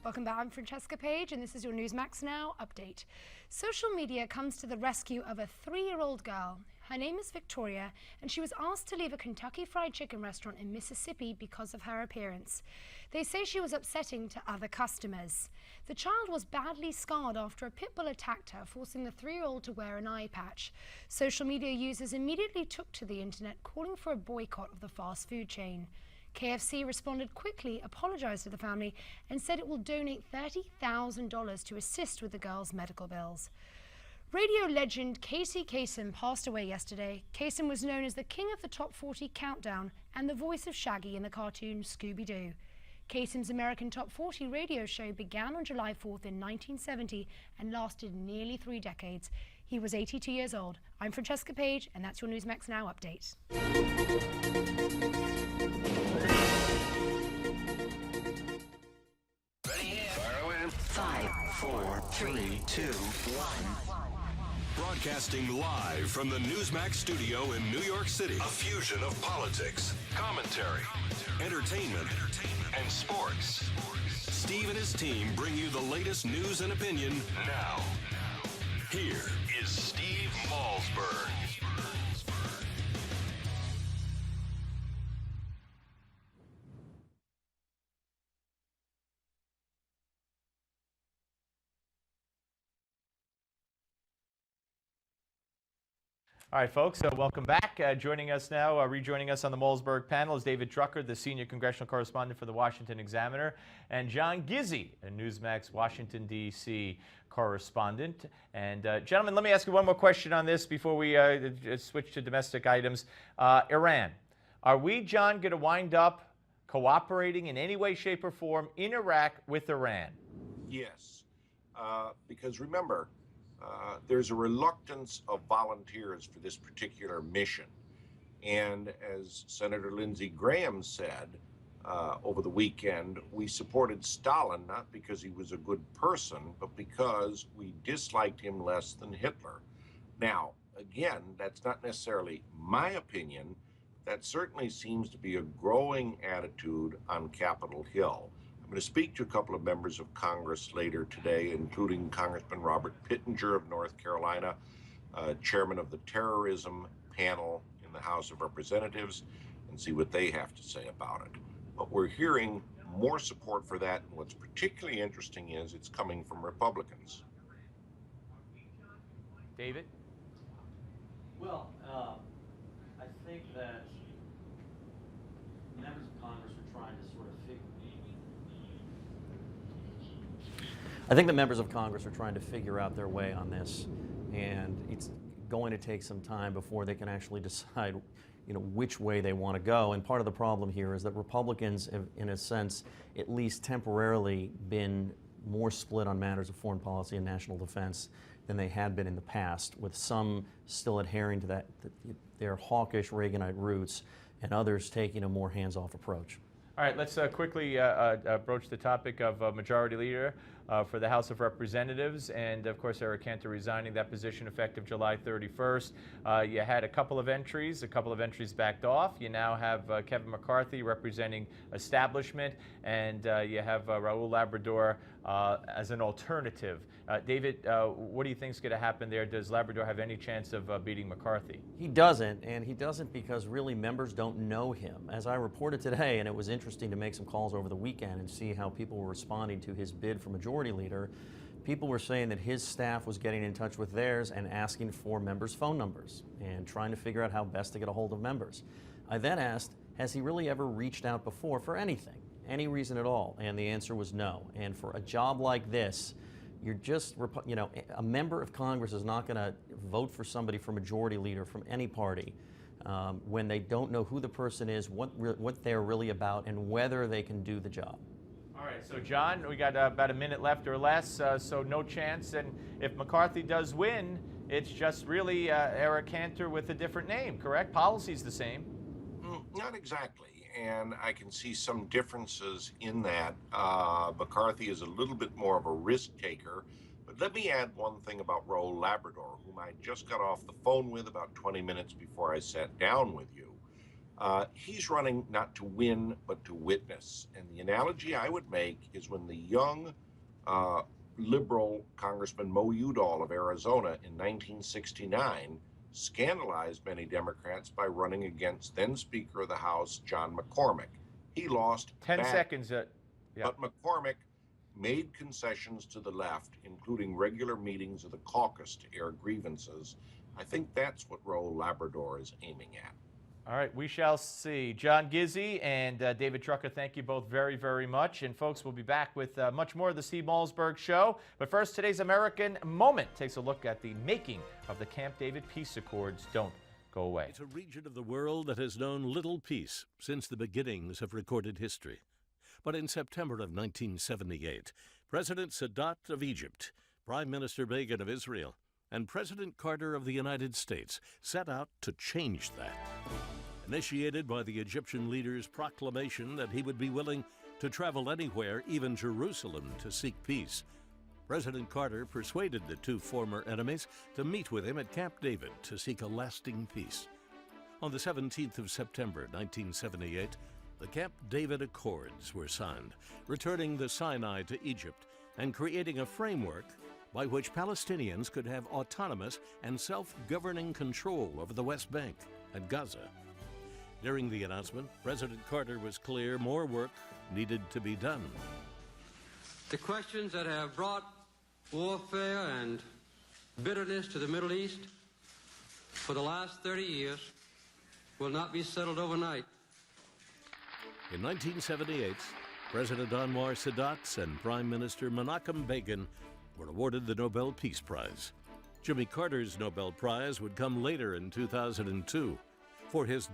Welcome back. I'm Francesca Page, and this is your Newsmax Now update. Social media comes to the rescue of a 3-year-old girl. Her name is Victoria, and she was asked to leave a Kentucky Fried Chicken restaurant in Mississippi because of her appearance. They say she was upsetting to other customers. The child was badly scarred after a pit bull attacked her, forcing the 3-year-old to wear an eye patch. Social media users immediately took to the internet, calling for a boycott of the fast food chain. KFC responded quickly, apologized to the family, and said it will donate $30,000 to assist with the girl's medical bills. Radio legend Casey Kasem passed away yesterday. Kasem was known as the king of the Top 40 Countdown and the voice of Shaggy in the cartoon Scooby-Doo. Kasem's American Top 40 radio show began on July 4th in 1970 and lasted nearly 3 decades. He was 82 years old. I'm Francesca Page, and that's your Newsmax Now update. Five, four, three, two, one. Broadcasting live from the Newsmax studio in New York City. A fusion of politics, commentary, entertainment, and sports. Steve and his team bring you the latest news and opinion now. Here is Steve Malzberg. All right, folks, welcome back. Joining us now, rejoining us on the Malzberg panel is David Drucker, the senior congressional correspondent for the Washington Examiner, and John Gizzi, a Newsmax Washington, D.C. correspondent. And gentlemen, let me ask you one more question on this before we switch to domestic items. Iran. Are we, John, going to wind up cooperating in any way, shape, or form in Iraq with Iran? Yes, because remember, there's a reluctance of volunteers for this particular mission. And as Senator Lindsey Graham said over the weekend, we supported Stalin not because he was a good person, but because we disliked him less than Hitler. Now, again, that's not necessarily my opinion. That certainly seems to be a growing attitude on Capitol Hill. I'm going to speak to a couple of members of Congress later today, including Congressman Robert Pittenger of North Carolina, chairman of the terrorism panel in the House of Representatives, and see what they have to say about it. But we're hearing more support for that, and what's particularly interesting is it's coming from Republicans. David? Well, I think that members of Congress are trying to sort of figure out their way on this, and it's going to take some time before they can actually decide, which way they want to go. And part of the problem here is that Republicans have, in a sense, at least temporarily been more split on matters of foreign policy and national defense than they had been in the past, with some still adhering to their hawkish Reaganite roots and others taking a more hands-off approach. All right, let's quickly broach the topic of Majority Leader for the House of Representatives, and of course Eric Cantor resigning that position effective July 31st. You had a couple of entries backed off. You now have Kevin McCarthy representing establishment, and you have Raul Labrador as an alternative. David, what do you think is going to happen there? Does Labrador have any chance of beating McCarthy? He doesn't, and he doesn't because really members don't know him. As I reported today, and it was interesting to make some calls over the weekend and see how people were responding to his bid for Majority Leader, people were saying that his staff was getting in touch with theirs and asking for members' phone numbers and trying to figure out how best to get a hold of members. I then asked, has he really ever reached out before for anything, any reason at all? And the answer was no. And for a job like this, you're just, a member of Congress is not going to vote for somebody for Majority Leader from any party when they don't know who the person is, what they're really about, and whether they can do the job. All right, so John, we got about a minute left or less, so no chance. And if McCarthy does win, it's just really Eric Cantor with a different name, correct? Policy's the same. Not exactly. And I can see some differences in that. McCarthy is a little bit more of a risk taker. But let me add one thing about Raul Labrador, whom I just got off the phone with about 20 minutes before I sat down with you. He's running not to win, but to witness. And the analogy I would make is when the young liberal Congressman Mo Udall of Arizona in 1969 scandalized many Democrats by running against then Speaker of the House, John McCormick. He lost 10 badly, seconds. but McCormick made concessions to the left, including regular meetings of the caucus to air grievances. I think that's what Roe Labrador is aiming at. All right, we shall see. John Gizzi and David Drucker, thank you both very, very much. And folks, we'll be back with much more of the Steve Malzberg Show. But first, today's American Moment takes a look at the making of the Camp David Peace Accords. Don't go away. It's a region of the world that has known little peace since the beginnings of recorded history. But in September of 1978, President Sadat of Egypt, Prime Minister Begin of Israel, and President Carter of the United States set out to change that. Initiated by the Egyptian leader's proclamation that he would be willing to travel anywhere, even Jerusalem, to seek peace, President Carter persuaded the two former enemies to meet with him at Camp David to seek a lasting peace. On the 17th of September, 1978, the Camp David Accords were signed, returning the Sinai to Egypt and creating a framework by which Palestinians could have autonomous and self-governing control over the West Bank and Gaza. During the announcement, President Carter was clear more work needed to be done. The questions that have brought warfare and bitterness to the Middle East for the last 30 years will not be settled overnight. In 1978, President Anwar Sadat and Prime Minister Menachem Begin were awarded the Nobel Peace Prize. Jimmy Carter's Nobel Prize would come later in 2002 for his